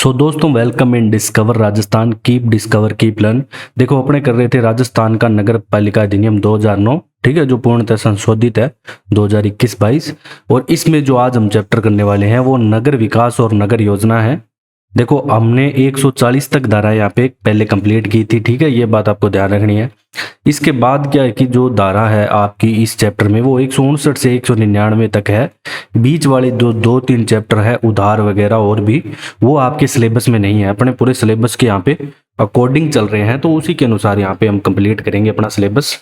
सो दोस्तों welcome in discover Rajasthan keep discover keep learn. देखो अपने कर रहे थे राजस्थान का नगर पालिका अधिनियम 2009, ठीक है, जो पूर्णतः संशोधित है 2021-22। और इसमें जो आज हम चैप्टर करने वाले हैं वो नगर विकास और नगर योजना है। देखो हमने 140 तक धारा यहाँ पे पहले कंप्लीट की थी, ठीक है, ये बात आपको ध्यान रखनी है। इसके बाद क्या है कि जो धारा है आपकी इस चैप्टर में वो 159 से 199 तक है। बीच वाले जो दो तीन चैप्टर है उधार वगैरह और भी, वो आपके सिलेबस में नहीं है। अपने पूरे सिलेबस के यहाँ पे अकॉर्डिंग चल रहे हैं, तो उसी के अनुसार यहाँ पे हम कंप्लीट करेंगे अपना सिलेबस।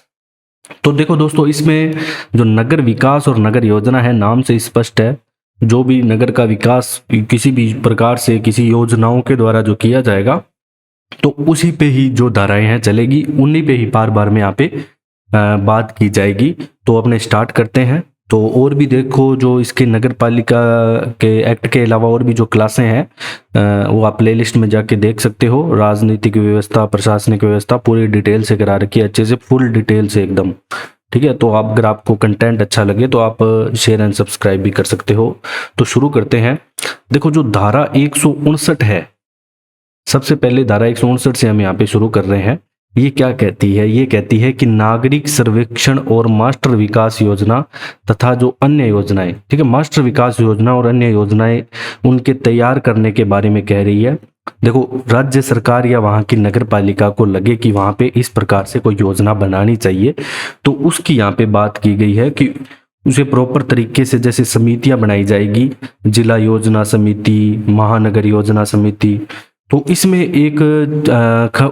तो देखो दोस्तों, इसमें जो नगर विकास और नगर योजना है, नाम से स्पष्ट है, जो भी नगर का विकास किसी भी प्रकार से किसी योजनाओं के द्वारा जो किया जाएगा तो उसी पे ही जो धाराएं हैं चलेगी, उन्हीं पे ही बार बार में यहाँ पे बात की जाएगी। तो अपने स्टार्ट करते हैं। तो और भी देखो, जो इसके नगर पालिका के एक्ट के अलावा और भी जो क्लासें हैं वो आप प्लेलिस्ट में जाके देख सकते हो। राजनीतिक व्यवस्था, प्रशासनिक व्यवस्था पूरी डिटेल से करा रखी है, अच्छे से फुल डिटेल से एकदम, ठीक है। तो आप अगर आपको कंटेंट अच्छा लगे तो आप शेयर एंड सब्सक्राइब भी कर सकते हो। तो शुरू करते हैं। देखो जो धारा 159 है, सबसे पहले धारा 159 से हम यहाँ पे शुरू कर रहे हैं। ये क्या कहती है? ये कहती है कि नागरिक सर्वेक्षण और मास्टर विकास योजना तथा जो अन्य योजनाएं, ठीक है, मास्टर विकास योजना और अन्य योजनाएं उनके तैयार करने के बारे में कह रही है। देखो राज्य सरकार या वहाँ की नगर पालिका को लगे कि वहाँ पे इस प्रकार से कोई योजना बनानी चाहिए, तो उसकी यहाँ पे बात की गई है कि उसे प्रॉपर तरीके से जैसे समितियां बनाई जाएगी, जिला योजना समिति, महानगर योजना समिति। तो इसमें एक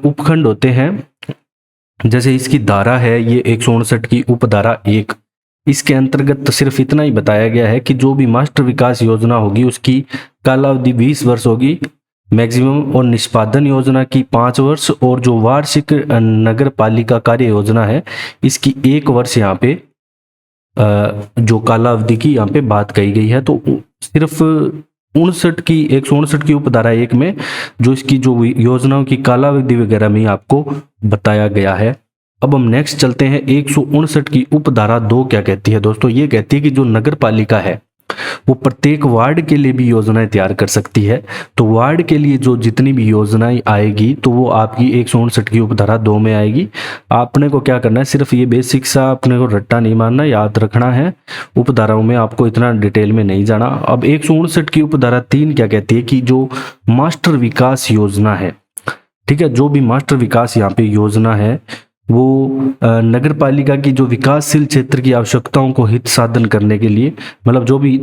उपखंड होते हैं। जैसे इसकी धारा है ये 159 की उपधारा 1, इसके अंतर्गत सिर्फ इतना ही बताया गया है कि जो भी मास्टर विकास योजना होगी उसकी कालावधि 20 वर्ष होगी मैक्सिमम, और निष्पादन योजना की 5 वर्ष, और जो वार्षिक नगर पालिका कार्य योजना है इसकी 1 वर्ष यहाँ पे जो कालावधि की यहाँ पे बात कही गई है। तो सिर्फ 159 की उपधारा 1 में जो इसकी जो योजनाओं की कालावधि वगैरह में आपको बताया गया है। अब हम नेक्स्ट चलते हैं। 159 की उपधारा 2 क्या कहती है दोस्तों? ये कहती है कि जो नगर पालिका है वो प्रत्येक वार्ड के लिए भी योजनाएं तैयार कर सकती है। तो वार्ड के लिए जो जितनी भी योजनाएं आएगी तो वो आपकी 159 की उपधारा 2 में आएगी। आपने को क्या करना है, सिर्फ ये बेसिक सा अपने को रट्टा नहीं मारना, याद रखना है। उपधाराओं में आपको इतना डिटेल में नहीं जाना। अब 159 की उपधारा 3 क्या कहती है कि जो मास्टर विकास योजना है, ठीक है, जो भी मास्टर विकास यहाँ पे योजना है वो नगर पालिका की जो विकासशील क्षेत्र की आवश्यकताओं को हित साधन करने के लिए, मतलब जो भी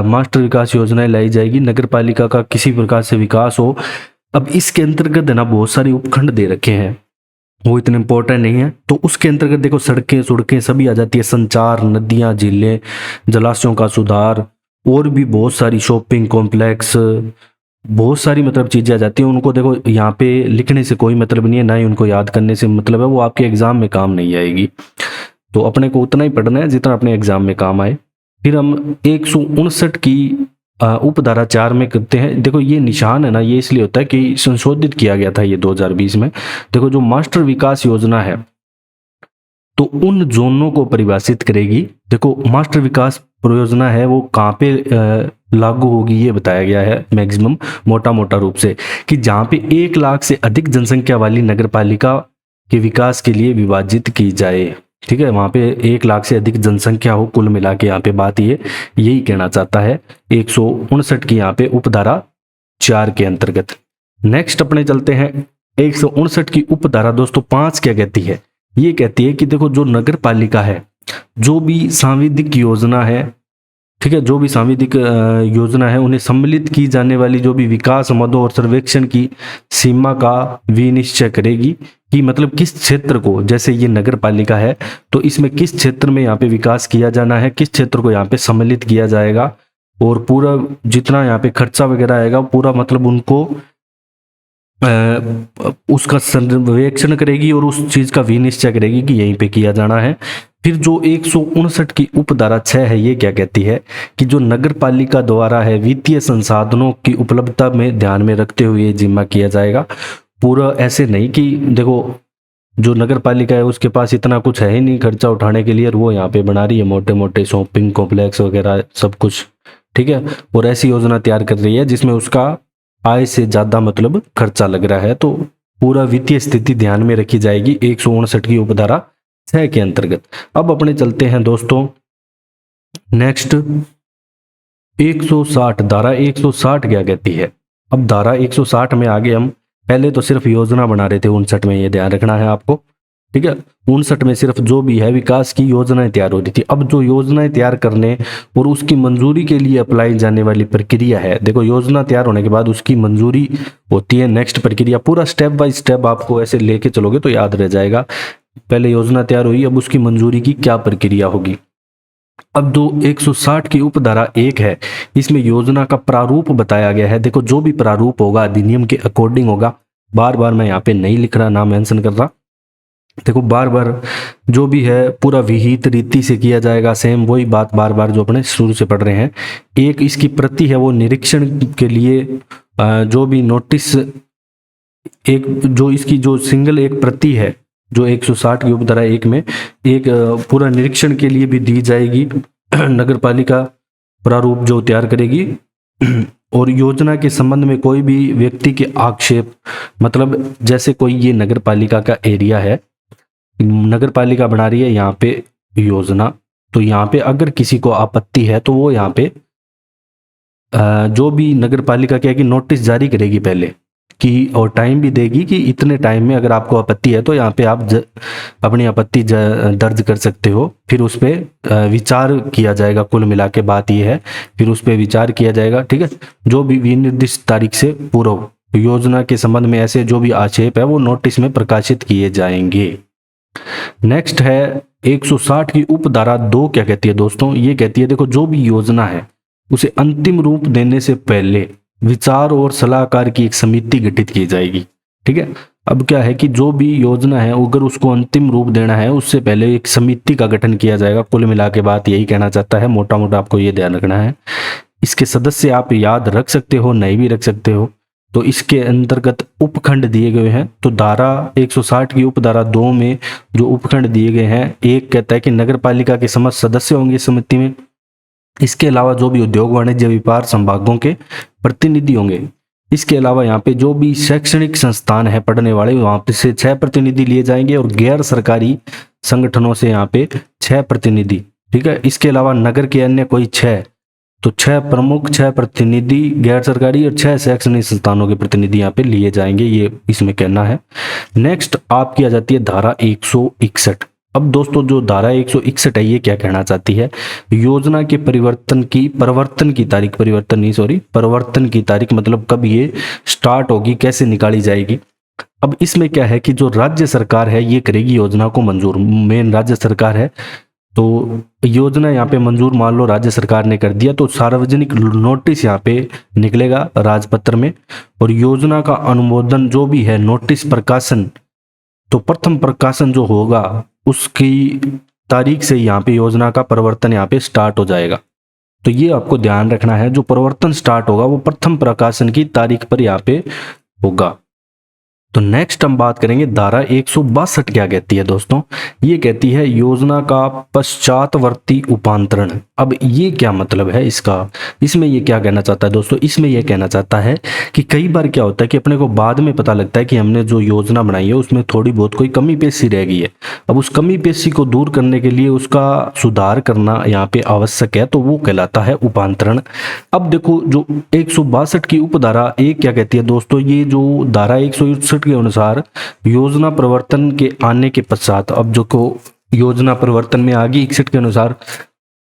मास्टर विकास योजनाएं लाई जाएगी, नगर पालिका का किसी प्रकार से विकास हो। अब इसके अंतर्गत है ना बहुत सारे उपखंड दे रखे हैं, वो इतने इंपॉर्टेंट नहीं है। तो उसके अंतर्गत देखो सड़कें सभी आ जाती है, संचार, नदियां, झीलें, जलाशयों का सुधार, और भी बहुत सारी शॉपिंग कॉम्प्लेक्स, बहुत सारी मतलब चीज़ें आ जाती हैं। उनको देखो यहाँ पे लिखने से कोई मतलब नहीं है, ना ही उनको याद करने से मतलब है, वो आपके एग्जाम में काम नहीं आएगी। तो अपने को उतना ही पढ़ना है जितना अपने एग्जाम में काम आए। फिर हम 159 की उपधारा 4 में करते हैं। देखो ये निशान है ना, ये इसलिए होता है कि संशोधित किया गया था ये 2020 में। देखो जो मास्टर विकास योजना है तो उन जोनों को परिभाषित करेगी। देखो मास्टर विकास परियोजना है वो कहाँ पे लागू होगी ये बताया गया है मैक्सिमम, मोटा मोटा रूप से, कि जहाँ पे 1 लाख से अधिक जनसंख्या वाली नगर पालिका के विकास के लिए विभाजित की जाए, ठीक है, वहाँ पे 1 लाख से अधिक जनसंख्या हो। कुल मिला के यहाँ पे बात ये यही कहना चाहता है 159 की यहाँ पे उपधारा 4 के अंतर्गत। नेक्स्ट अपने चलते हैं 159 की उपधारा दोस्तों 5 क्या कहती है? ये कहती है कि देखो जो नगर पालिका है, जो भी सांविधिक योजना है, ठीक है, जो भी सांविधिक योजना है उन्हें सम्मिलित की जाने वाली जो भी विकास मदों और सर्वेक्षण की सीमा का विनिश्चय करेगी कि मतलब किस क्षेत्र को, जैसे ये नगर पालिका है तो इसमें किस क्षेत्र में यहाँ पे विकास किया जाना है, किस क्षेत्र को यहाँ पे सम्मिलित किया जाएगा, और पूरा जितना यहाँ पे खर्चा वगैरह आएगा पूरा मतलब उनको उसका सर्वेक्षण करेगी और उस चीज का विनिश्चय करेगी कि यहीं पे किया जाना है। फिर जो 159 की उपधारा 6 है ये क्या कहती है कि जो नगर पालिका द्वारा है वित्तीय संसाधनों की उपलब्धता में ध्यान में रखते हुए जिम्मा किया जाएगा। पूरा ऐसे नहीं कि देखो जो नगर पालिका है उसके पास इतना कुछ है ही नहीं खर्चा उठाने के लिए, और वो यहाँ पे बना रही है मोटे मोटे शॉपिंग कॉम्प्लेक्स वगैरह सब कुछ, ठीक है, और ऐसी योजना तैयार कर रही है जिसमें उसका आय से ज्यादा मतलब खर्चा लग रहा है, तो पूरा वित्तीय स्थिति ध्यान में रखी जाएगी 159 की उपधारा 6 के अंतर्गत। अब अपने चलते हैं दोस्तों नेक्स्ट 160, धारा 160 क्या कहती है। अब धारा 160 में आगे हम पहले तो सिर्फ योजना बना रहे थे 59 में, ये ध्यान रखना है आपको, ठीक है। 59 में सिर्फ जो भी है विकास की योजनाएं तैयार होती थी। अब जो योजनाएं तैयार करने और उसकी मंजूरी के लिए अप्लाई जाने वाली प्रक्रिया है, देखो योजना तैयार होने के बाद उसकी मंजूरी होती है, नेक्स्ट प्रक्रिया, पूरा स्टेप बाय स्टेप आपको ऐसे लेके चलोगे तो याद रह जाएगा। पहले योजना तैयार हुई, अब उसकी मंजूरी की क्या प्रक्रिया होगी। अब जो 160 की उपधारा 1 है, इसमें योजना का प्रारूप बताया गया है। देखो जो भी प्रारूप होगा अधिनियम के अकॉर्डिंग होगा, बार बार मैं यहाँ पे नहीं लिख रहा, ना मेंशन कर रहा। देखो बार बार जो भी है पूरा विहित रीति से किया जाएगा, सेम वही बात बार बार जो अपने शुरू से पढ़ रहे हैं। एक इसकी प्रति है वो निरीक्षण के लिए जो भी नोटिस, एक जो इसकी जो सिंगल एक प्रति है जो 160 की उपधारा 1 में एक पूरा निरीक्षण के लिए भी दी जाएगी नगर पालिका प्रारूप जो तैयार करेगी। और योजना के संबंध में कोई भी व्यक्ति के आक्षेप, मतलब जैसे कोई ये नगर पालिका का एरिया है, नगर पालिका बना रही है यहाँ पे योजना, तो यहाँ पे अगर किसी को आपत्ति है तो वो यहाँ पे जो भी नगर पालिका क्या है कि नोटिस जारी करेगी पहले कि, और टाइम भी देगी कि इतने टाइम में अगर आपको आपत्ति है तो यहाँ पे आप अपनी आपत्ति दर्ज कर सकते हो। फिर उस पर विचार किया जाएगा, कुल मिला के बात ये है, फिर उस पर विचार किया जाएगा, ठीक है। जो भी विनिर्दिष्ट तारीख से पूर्व योजना के संबंध में ऐसे जो भी आक्षेप है वो नोटिस में प्रकाशित किए जाएंगे। नेक्स्ट है 160 की उपधारा 2 क्या कहती है दोस्तों, ये कहती है देखो जो भी योजना है उसे अंतिम रूप देने से पहले विचार और सलाहकार की एक समिति गठित की जाएगी, ठीक है। अब क्या है कि जो भी योजना है अगर उसको अंतिम रूप देना है उससे पहले एक समिति का गठन किया जाएगा। कुल मिला के बात यही कहना चाहता है, मोटा मोटा आपको ये ध्यान रखना है। इसके सदस्य आप याद रख सकते हो, नहीं भी रख सकते हो। तो इसके अंतर्गत उपखंड दिए गए हैं। तो धारा 160 की उपधारा 2 में जो उपखंड दिए गए हैं, एक कहता है कि नगर पालिका के समस्त सदस्य होंगे समिति में। इसके अलावा जो भी उद्योग वाणिज्य व्यापार संभागों के प्रतिनिधि होंगे। इसके अलावा यहाँ पे जो भी शैक्षणिक संस्थान है पढ़ने वाले, वहां पे से 6 प्रतिनिधि लिए जाएंगे और गैर सरकारी संगठनों से यहाँ पे 6 प्रतिनिधि, ठीक है। इसके अलावा नगर के अन्य कोई 6, तो 6 प्रमुख, 6 प्रतिनिधि गैर सरकारी और 6 शैक्षणिक संस्थानों के प्रतिनिधि यहाँ पे लिए जाएंगे, ये इसमें कहना है। नेक्स्ट आपकी आ जाती है धारा 161। अब दोस्तों जो धारा 161 है ये क्या कहना चाहती है, योजना के परिवर्तन की तारीख मतलब कब ये स्टार्ट होगी, कैसे निकाली जाएगी। अब इसमें क्या है कि जो राज्य सरकार है ये करेगी योजना को मंजूर, मेन राज्य सरकार है। तो योजना यहाँ पे मंजूर मान लो राज्य सरकार ने कर दिया, तो सार्वजनिक नोटिस यहाँ पे निकलेगा राजपत्र में, और योजना का अनुमोदन जो भी है नोटिस प्रकाशन, तो प्रथम प्रकाशन जो होगा उसकी तारीख से यहाँ पे योजना का परिवर्तन यहाँ पे स्टार्ट हो जाएगा। तो ये आपको ध्यान रखना है, जो परिवर्तन स्टार्ट होगा वो प्रथम प्रकाशन की तारीख पर यहाँ पे होगा। तो नेक्स्ट हम बात करेंगे धारा 162 क्या कहती है दोस्तों, ये कहती है योजना का पश्चातवर्ती उपांतरण। अब ये क्या मतलब है इसका, इसमें ये क्या कहना चाहता है दोस्तों, इसमें ये कहना चाहता है कि कई बार क्या होता है कि अपने को बाद में पता लगता है कि हमने जो योजना बनाई है उसमें थोड़ी बहुत कोई कमी पेशी रह गई है। अब उस कमी पेशी को दूर करने के लिए उसका सुधार करना यहाँ पे आवश्यक है, तो वो कहलाता है उपांतरण। अब देखो जो 162 की उपधारा 1 क्या कहती है दोस्तों, ये जो धारा 161 के अनुसार योजना परिवर्तन के आने के पश्चात, अब जो को योजना परिवर्तन में आ गई 61 के अनुसार,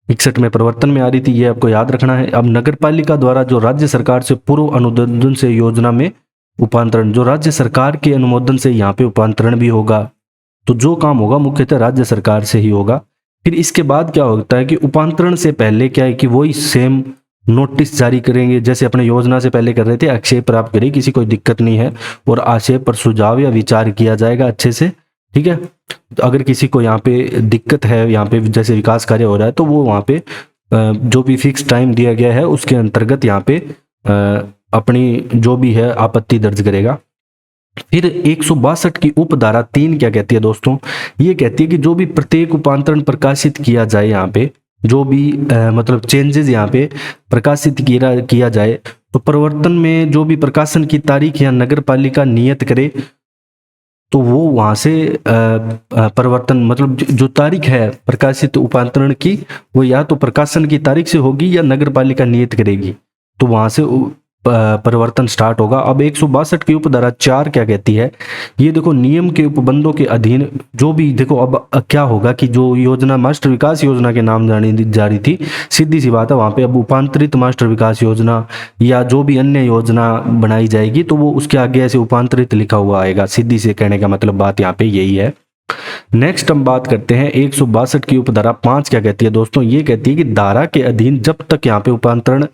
61 में परिवर्तन में आ रही थी, ये आपको याद रखना है। अब नगर पालिका द्वारा जो राज्य सरकार से पूर्व अनुमोदन से योजना में उपांतरण, जो राज्य सरकार के अनुमोदन से यहाँ पे उपांतरण भी होगा, तो जो काम होगा मुख्यतः राज्य सरकार से ही होगा। फिर इसके बाद क्या होता है कि उपांतरण से पहले क्या है कि वही सेम नोटिस जारी करेंगे जैसे अपने योजना से पहले कर रहे थे, आक्षेप प्राप्त करें, किसी कोई दिक्कत नहीं है, और आक्षेप पर सुझाव या विचार किया जाएगा अच्छे से, ठीक है। तो अगर किसी को यहाँ पे दिक्कत है, यहाँ पे जैसे विकास कार्य हो रहा है, तो वो वहाँ पे जो भी फिक्स टाइम दिया गया है उसके अंतर्गत यहाँ पे अपनी जो भी है आपत्ति दर्ज करेगा। फिर 162 की उपधारा 3 क्या कहती है दोस्तों, ये कहती है कि जो भी प्रत्येक उपांतरण प्रकाशित किया जाए, यहाँ पे जो भी मतलब चेंजेस यहाँ पे प्रकाशित किया जाए, तो परिवर्तन में जो भी प्रकाशन की तारीख या नगर पालिका नियत करे तो वो वहां से परिवर्तन मतलब जो तारीख है प्रकाशित उपांतरण की, वो या तो प्रकाशन की तारीख से होगी या नगर पालिका नियत करेगी, तो वहां से परिवर्तन स्टार्ट होगा। अब 162 की उपधारा 4 क्या कहती है, ये देखो, नियम के उपबंधों के अधीन जो भी, देखो अब क्या होगा कि जो योजना मास्टर विकास योजना के नाम जा रही थी, सीधी सी बात है वहां पे अब उपांतरित मास्टर विकास योजना या जो भी अन्य योजना बनाई जाएगी तो वो उसके आगे ऐसे उपांतरित लिखा हुआ आएगा। सीधी से कहने का मतलब बात यहाँ पे यही है। नेक्स्ट हम बात करते हैं 162 की उपधारा 5 क्या कहती है दोस्तों, ये कहती है कि धारा के अधीन जब तक यहाँ पे उपांतरण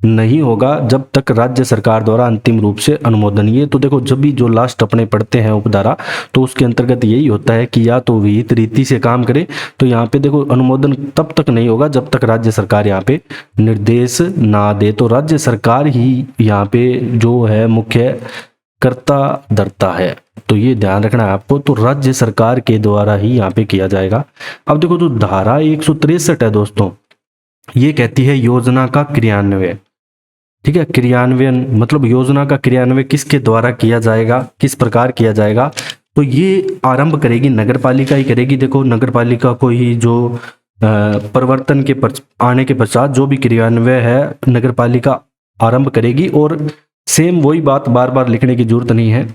नहीं होगा जब तक राज्य सरकार द्वारा अंतिम रूप से अनुमोदन। ये तो देखो जब भी जो लास्ट अपने पढ़ते हैं उपधारा तो उसके अंतर्गत यही होता है कि या तो विहित रीति से काम करे, तो यहाँ पे देखो अनुमोदन तब तक नहीं होगा जब तक राज्य सरकार यहाँ पे निर्देश ना दे। तो राज्य सरकार ही यहाँ पे जो है मुख्य कर्ता धर्ता है, तो ये ध्यान रखना है आपको। तो राज्य सरकार के द्वारा ही यहाँ पे किया जाएगा। अब देखो जो धारा 163 है दोस्तों, ये कहती है योजना का क्रियान्वयन। ठीक है, क्रियान्वयन मतलब योजना का क्रियान्वयन किसके द्वारा किया जाएगा, किस प्रकार किया जाएगा, तो ये आरंभ करेगी नगर पालिका ही करेगी। देखो नगर पालिका को ही जो परिवर्तन के आने के पश्चात जो भी क्रियान्वयन है नगर पालिका आरंभ करेगी। और सेम वही बात बार बार लिखने की जरूरत नहीं है,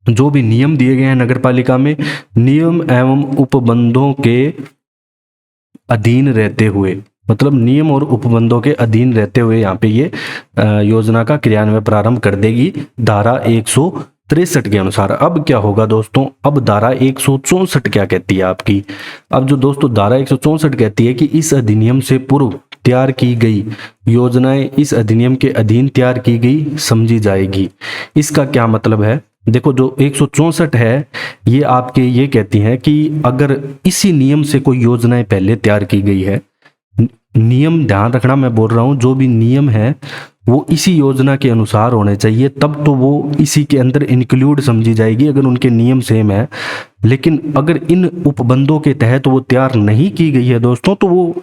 जो भी नियम दिए गए हैं नगर पालिका में, नियम एवं उपबंधों के अधीन रहते हुए, मतलब नियम और उपबंधों के अधीन रहते हुए यहाँ पे ये योजना का क्रियान्वयन प्रारंभ कर देगी धारा 163 के अनुसार। अब क्या होगा दोस्तों, अब धारा 164 क्या कहती है आपकी। अब जो दोस्तों धारा 164 कहती है कि इस अधिनियम से पूर्व तैयार की गई योजनाएं इस अधिनियम के अधीन तैयार की गई समझी जाएगी। इसका क्या मतलब है, देखो जो 164 है ये आपके ये कहती हैं कि अगर इसी नियम से कोई योजनाएं पहले तैयार की गई है, नियम ध्यान रखना मैं बोल रहा हूं, जो भी नियम है वो इसी योजना के अनुसार होने चाहिए, तब तो वो इसी के अंदर इंक्लूड समझी जाएगी अगर उनके नियम सेम है। लेकिन अगर इन उपबंधों के तहत वो तैयार नहीं की गई है दोस्तों, तो वो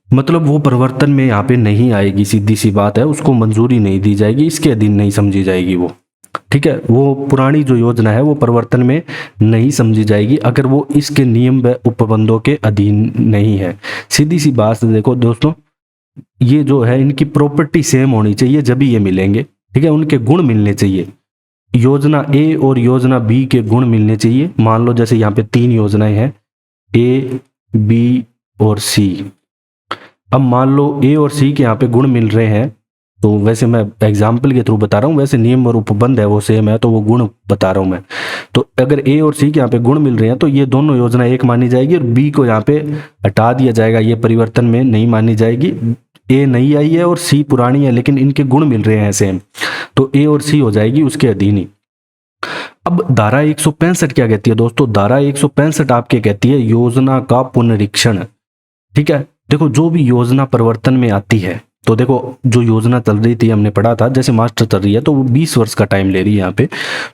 मतलब वो परिवर्तन में यहाँ पे नहीं आएगी, सीधी सी बात है, उसको मंजूरी नहीं दी जाएगी, इसके अधीन नहीं समझी जाएगी वो। ठीक है, वो पुरानी जो योजना है वो परिवर्तन में नहीं समझी जाएगी अगर वो इसके नियम व उपबंधों के अधीन नहीं है। सीधी सी बात देखो दोस्तों, ये जो है इनकी प्रॉपर्टी सेम होनी चाहिए जब भी ये मिलेंगे। ठीक है, उनके गुण मिलने चाहिए, योजना ए और योजना बी के गुण मिलने चाहिए। मान लो जैसे यहाँ पे 3 योजनाएं हैं, ए बी और सी। अब मान लो ए और सी के यहाँ पे गुण मिल रहे हैं, तो वैसे मैं एग्जाम्पल के थ्रू बता रहा हूँ, वैसे नियम और उपबंध है वो सेम है तो वो गुण बता रहा हूँ मैं। तो अगर ए और सी के यहाँ पे गुण मिल रहे हैं तो ये दोनों योजना एक मानी जाएगी और बी को यहाँ पे हटा दिया जाएगा, ये परिवर्तन में नहीं मानी जाएगी। ए नई आई है और सी पुरानी है लेकिन इनके गुण मिल रहे हैं सेम, तो ए और सी हो जाएगी उसके अधीन ही। अब धारा 165 क्या कहती है दोस्तों, धारा 165 आपके कहती है योजना का पुनरीक्षण। ठीक है, देखो जो भी योजना परिवर्तन में आती है, तो देखो जो योजना चल रही थी हमने पढ़ा था, जैसे मास्टर चल रही है तो वो 20 वर्ष का टाइम ले रही है यहाँ पे,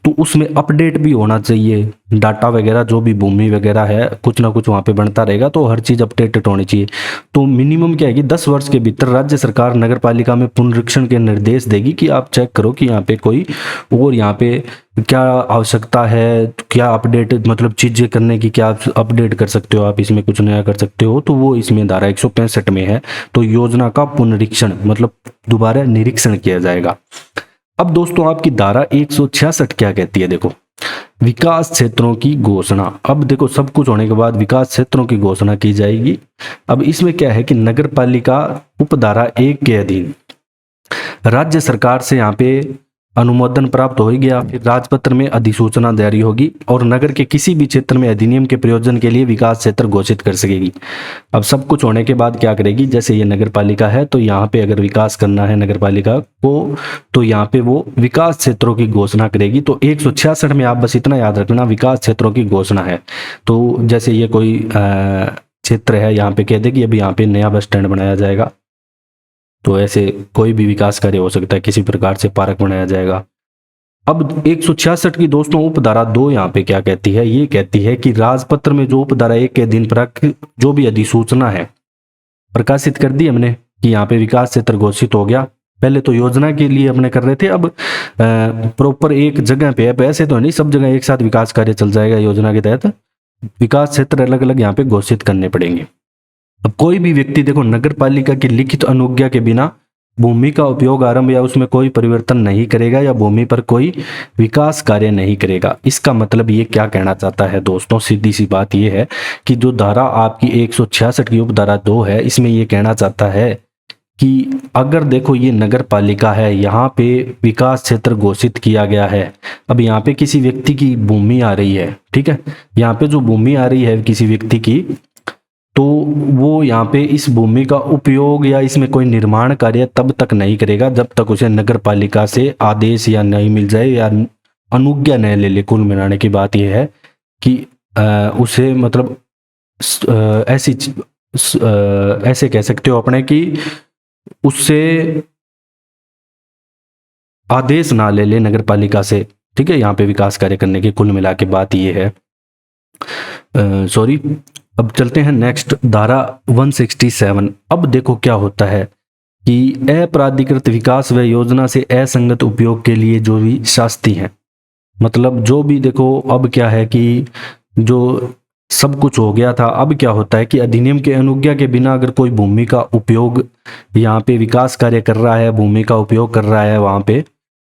तो उसमें अपडेट भी होना चाहिए, डाटा वगैरह जो भी भूमि वगैरह है कुछ ना कुछ वहाँ पे बनता रहेगा, तो हर चीज़ अपडेटेड होनी चाहिए। तो मिनिमम क्या है कि 10 वर्ष के भीतर राज्य सरकार नगर पालिका में पुनरीक्षण के निर्देश देगी कि आप चेक करो कि यहाँ पे कोई और यहाँ पे क्या आवश्यकता है, क्या अपडेट मतलब चीजें करने की क्या अपडेट कर सकते हो आप, इसमें कुछ नया कर सकते हो, तो वो इसमें धारा 165 में है। तो योजना का पुनरीक्षण मतलब दोबारा निरीक्षण किया जाएगा। अब दोस्तों आपकी धारा 166 क्या कहती है, देखो विकास क्षेत्रों की घोषणा। अब देखो सब कुछ होने के बाद विकास क्षेत्रों की घोषणा की जाएगी। अब इसमें क्या है कि नगर पालिका उपधारा 1 के अधीन राज्य सरकार से यहाँ पे अनुमोदन प्राप्त हो गया, फिर राजपत्र में अधिसूचना जारी होगी और नगर के किसी भी क्षेत्र में अधिनियम के प्रयोजन के लिए विकास क्षेत्र घोषित कर सकेगी। अब सब कुछ होने के बाद क्या करेगी, जैसे ये नगर पालिका है तो यहाँ पे अगर विकास करना है नगर पालिका को, तो यहाँ पे वो विकास क्षेत्रों की घोषणा करेगी। तो 166 में आप बस इतना याद रखना, विकास क्षेत्रों की घोषणा है। तो जैसे ये कोई क्षेत्र है, यहाँ पे कह दे कि अभी यहाँ पे नया बस स्टैंड बनाया जाएगा, तो ऐसे कोई भी विकास कार्य हो सकता है, किसी प्रकार से पार्क बनाया जाएगा। अब 166 की दोस्तों उपधारा 2 यहाँ पे क्या कहती है, ये कहती है कि राजपत्र में जो उपधारा 1 के दिन जो भी अधिसूचना है प्रकाशित कर दी हमने कि यहाँ पे विकास क्षेत्र घोषित हो गया, पहले तो योजना के लिए अपने कर रहे थे, अब प्रॉपर एक जगह पे है। ऐसे तो नहीं सब जगह एक साथ विकास कार्य चल जाएगा योजना के तहत, विकास क्षेत्र अलग अलग यहाँ पे घोषित करने पड़ेंगे। अब कोई भी व्यक्ति देखो नगर पालिका की लिखित अनुज्ञा के बिना भूमि का उपयोग आरंभ या उसमें कोई परिवर्तन नहीं करेगा या भूमि पर कोई विकास कार्य नहीं करेगा। इसका मतलब ये क्या कहना चाहता है दोस्तों, सीधी सी बात ये है कि जो धारा आपकी 166 की उपधारा 2 है, इसमें ये कहना चाहता है कि अगर देखो ये नगर पालिका है, यहाँ पे विकास क्षेत्र घोषित किया गया है। अब यहाँ पे किसी व्यक्ति की भूमि आ रही है, ठीक है, यहाँ पे जो भूमि आ रही है किसी व्यक्ति की, तो वो यहाँ पे इस भूमि का उपयोग या इसमें कोई निर्माण कार्य तब तक नहीं करेगा जब तक उसे नगर पालिका से आदेश या नहीं मिल जाए या अनुज्ञा न ले ले। कुल मिलाने की बात यह है कि उसे मतलब ऐसे कह सकते हो अपने कि उससे आदेश ना ले ले नगर पालिका से, ठीक है, यहाँ पे विकास कार्य करने की कुल मिला के बात ये है। सॉरी, अब चलते हैं नेक्स्ट धारा 167। अब देखो क्या होता है कि अप्राधिकृत विकास व योजना से असंगत उपयोग के लिए जो भी शास्ति हैं, मतलब जो भी देखो अब क्या है कि जो सब कुछ हो गया था, अब क्या होता है कि अधिनियम के अनुज्ञा के बिना अगर कोई भूमि का उपयोग यहाँ पे विकास कार्य कर रहा है, भूमि का उपयोग कर रहा है वहाँ पे,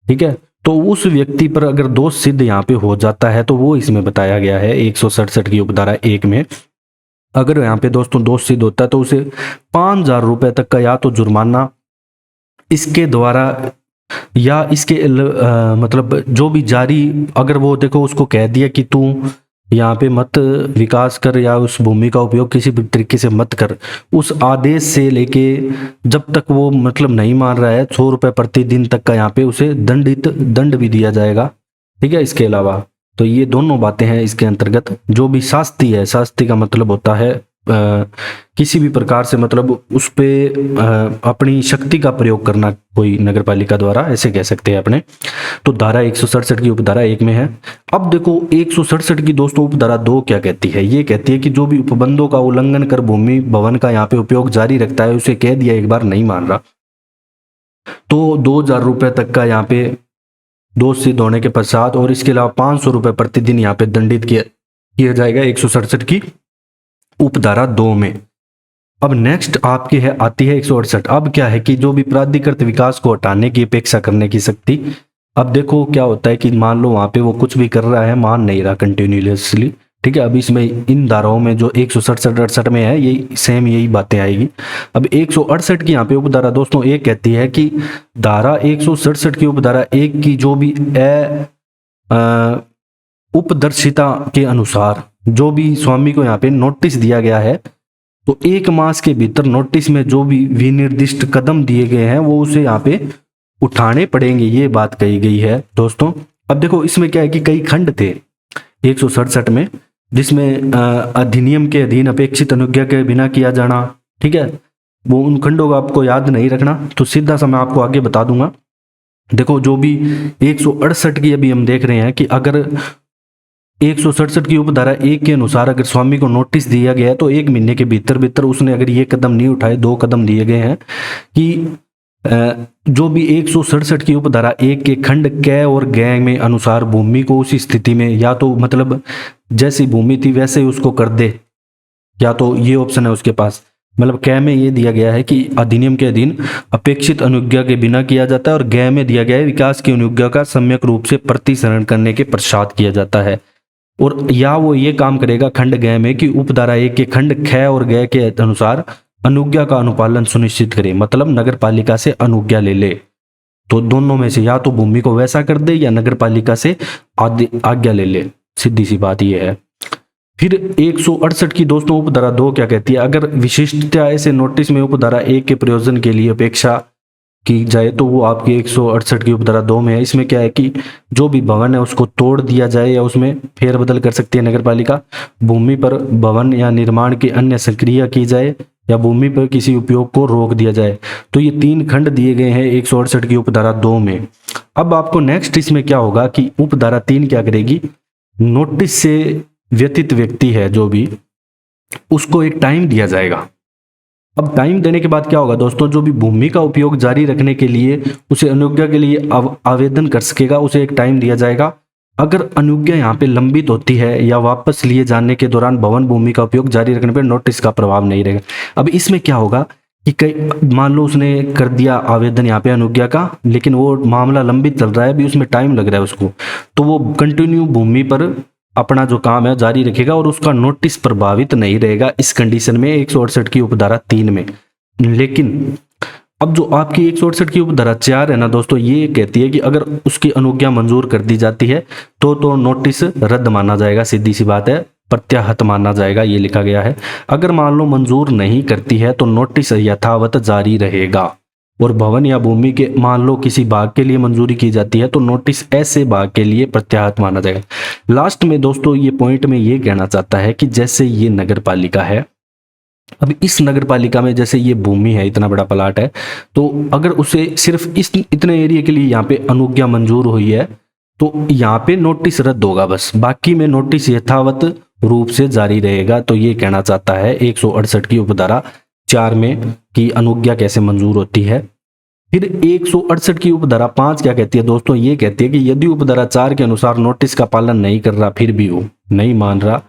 ठीक है, तो उस व्यक्ति पर अगर दोष सिद्ध यहाँ पे हो जाता है तो वो इसमें बताया गया है 167 की उपधारा 1 में। अगर यहाँ पे दोस्तों दोष सिद्ध होता है तो उसे 5,000 रुपए तक का या तो जुर्माना इसके द्वारा या इसके मतलब जो भी जारी, अगर वो देखो उसको कह दिया कि तू यहाँ पे मत विकास कर या उस भूमि का उपयोग किसी भी तरीके से मत कर, उस आदेश से लेके जब तक वो मतलब नहीं मान रहा है 100 रुपये प्रतिदिन तक का यहाँ पे उसे दंड भी दिया जाएगा, ठीक है। इसके अलावा तो ये दोनों बातें हैं इसके अंतर्गत। जो भी शास्ति है, शास्ति का मतलब होता है किसी भी प्रकार से मतलब उस पे अपनी शक्ति का प्रयोग करना कोई नगर पालिका द्वारा, ऐसे कह सकते हैं अपने। तो धारा 167 की उपधारा 1 में है। अब देखो 167 की दोस्तों उपधारा 2 क्या कहती है, ये कहती है कि जो भी उपबंधों का उल्लंघन कर भूमि भवन का यहाँ पे उपयोग जारी रखता है, उसे कह दिया एक बार नहीं मान रहा तो 2,000 रुपये तक का यहाँ पे दोष सिद्ध होने के पश्चात और इसके अलावा 500 रुपये प्रतिदिन यहाँ पे दंडित किया जाएगा 167 की उपधारा 2 में। अब नेक्स्ट आपकी है आती है 168। अब क्या है कि जो भी प्राधिकृत विकास को हटाने की अपेक्षा करने की शक्ति। अब देखो क्या होता है कि मान लो वहां पे वो कुछ भी कर रहा है, मान नहीं रहा कंटिन्यूसली, ठीक है। अब इसमें इन धाराओं में जो 167-68 में है ये सेम यही बातें आएगी। अब 168 की यहाँ पे उपधारा दोस्तों एक कहती है कि धारा 167 की उपधारा 1 की जो भी उपदर्शिता के अनुसार जो भी स्वामी को यहाँ पे नोटिस दिया गया है, तो 1 मास के भीतर नोटिस में जो भी विनिर्दिष्ट कदम दिए गए हैं वो उसे यहाँ पे उठाने पड़ेंगे, ये बात कही गई है दोस्तों। अब देखो इसमें क्या है कि कई खंड थे 167 में जिसमें अधिनियम के अधीन अपेक्षित अनुज्ञा के बिना किया जाना, ठीक है, वो उन खंडों को आपको याद नहीं रखना, तो सीधा सा मैं आपको आगे बता दूंगा। देखो जो भी 168 की अभी हम देख रहे हैं कि अगर 167 की उपधारा 1 के अनुसार अगर स्वामी को नोटिस दिया गया है तो 1 महीने के भीतर उसने अगर ये कदम नहीं उठाए, 2 कदम दिए गए हैं कि जो भी 167 की उपधारा 1 के खंड क और ग में अनुसार भूमि को उसी स्थिति में या तो मतलब जैसी भूमि थी वैसे ही उसको कर दे, या तो ये ऑप्शन है उसके पास। मतलब क में ये दिया गया है कि अधिनियम के अधीन अपेक्षित अनुज्ञा के बिना किया जाता है और ग में दिया गया है विकास की अनुज्ञा का सम्यक रूप से प्रतिसरण करने के पश्चात किया जाता है। और या वो ये काम करेगा खंड ग में कि उपधारा 1 के खंड ख और ग के अनुसार अनुज्ञा का अनुपालन सुनिश्चित करे, मतलब नगर पालिका से अनुज्ञा ले ले। तो दोनों में से या तो भूमि को वैसा कर दे या नगर पालिका से आज्ञा ले ले, सीधी सी बात ये है। फिर 168 की दोस्तों उपधारा 2 क्या कहती है, अगर विशिष्टता ऐसे नोटिस में उपधारा 1 के प्रयोजन के लिए अपेक्षा की जाए तो वो आपकी 168 की उपधारा 2 में है। इसमें क्या है कि जो भी भवन है उसको तोड़ दिया जाए या उसमें फेरबदल कर सकती है नगर पालिका, भूमि पर भवन या निर्माण की अन्य संक्रिया की जाए या भूमि पर किसी उपयोग को रोक दिया जाए। तो ये 3 खंड दिए गए हैं 168 की उपधारा 2 में। अब आपको नेक्स्ट इसमें क्या होगा कि उपधारा 3 क्या करेगी, नोटिस से व्यतीत व्यक्ति है जो भी, उसको एक टाइम दिया जाएगा अब टाइम देने के बाद क्या होगा दोस्तों, जो भी भूमि का उपयोग जारी रखने के लिए उसे अनुज्ञा के लिए आवेदन कर सकेगा, उसे एक टाइम दिया जाएगा। अगर अनुज्ञा यहाँ पे लंबित होती है या वापस लिए जाने के दौरान भवन भूमि का उपयोग जारी रखने पर नोटिस का प्रभाव नहीं रहेगा। अब इसमें क्या होगा कि कई, मान लो उसने कर दिया आवेदन यहाँ पे अनुज्ञा का, लेकिन वो मामला लंबित चल रहा है, अभी उसमें टाइम लग रहा है उसको, तो वो कंटिन्यू भूमि पर अपना जो काम है जारी रखेगा और उसका नोटिस प्रभावित नहीं रहेगा इस कंडीशन में 168 की उपधारा 3 में। लेकिन अब जो आपकी 168 की उपधारा 4 है ना दोस्तों, ये कहती है कि अगर उसकी अनुज्ञा मंजूर कर दी जाती है तो नोटिस रद्द माना जाएगा, सीधी सी बात है, प्रत्याहत माना जाएगा, ये लिखा गया है। अगर मान लो मंजूर नहीं करती है तो नोटिस यथावत जारी रहेगा। और भवन या भूमि के मान लो किसी भाग के लिए मंजूरी की जाती है तो नोटिस ऐसे भाग के लिए प्रत्याहत माना जाएगा। लास्ट में दोस्तों ये पॉइंट में ये कहना चाहता है कि जैसे ये नगर पालिका है, अब इस नगर पालिका में जैसे ये भूमि है, इतना बड़ा प्लाट है, तो अगर उसे सिर्फ इतने एरिया के लिए यहाँ पे अनुज्ञा मंजूर हुई है तो यहाँ पे नोटिस रद्द होगा बस, बाकी में नोटिस यथावत रूप से जारी रहेगा। तो ये कहना चाहता है 168 की उपधारा 4 में कि अनुज्ञा कैसे मंजूर होती है। फिर 168 की उपधारा 5 क्या कहती है दोस्तों, ये कहती है कि यदि उपधारा 4 के अनुसार नोटिस का पालन नहीं कर रहा, फिर भी वो नहीं मान रहा,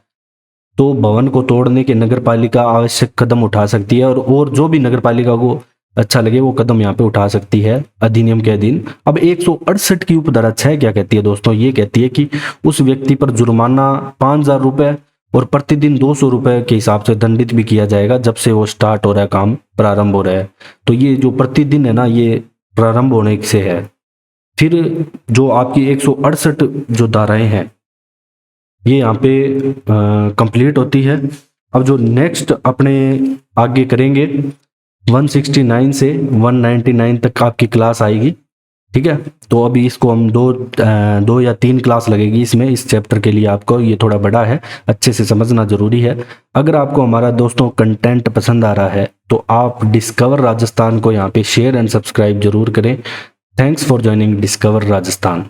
तो भवन को तोड़ने के नगर पालिका आवश्यक कदम उठा सकती है और जो भी नगर पालिका को अच्छा लगे वो कदम यहाँ पे उठा सकती है अधिनियम के अधीन। अब 168 की उपधारा 6 क्या कहती है दोस्तों, ये कहती है कि उस व्यक्ति पर जुर्माना 5,000 रुपए और प्रतिदिन 200 रुपए के हिसाब से दंडित भी किया जाएगा जब से वो स्टार्ट हो रहा है, काम प्रारंभ हो रहा है। तो ये जो प्रतिदिन है ना, ये प्रारंभ होने से है। फिर जो आपकी 168 जो धाराएं हैं ये यहाँ पे कंप्लीट होती है। अब जो नेक्स्ट अपने आगे करेंगे 169 से 199 तक आपकी क्लास आएगी, ठीक है। तो अभी इसको हम दो या 3 क्लास लगेगी इसमें, इस चैप्टर के लिए आपको, ये थोड़ा बड़ा है, अच्छे से समझना जरूरी है। अगर आपको हमारा दोस्तों कंटेंट पसंद आ रहा है तो आप डिस्कवर राजस्थान को यहाँ पे शेयर एंड सब्सक्राइब जरूर करें। Thanks for joining discover Rajasthan.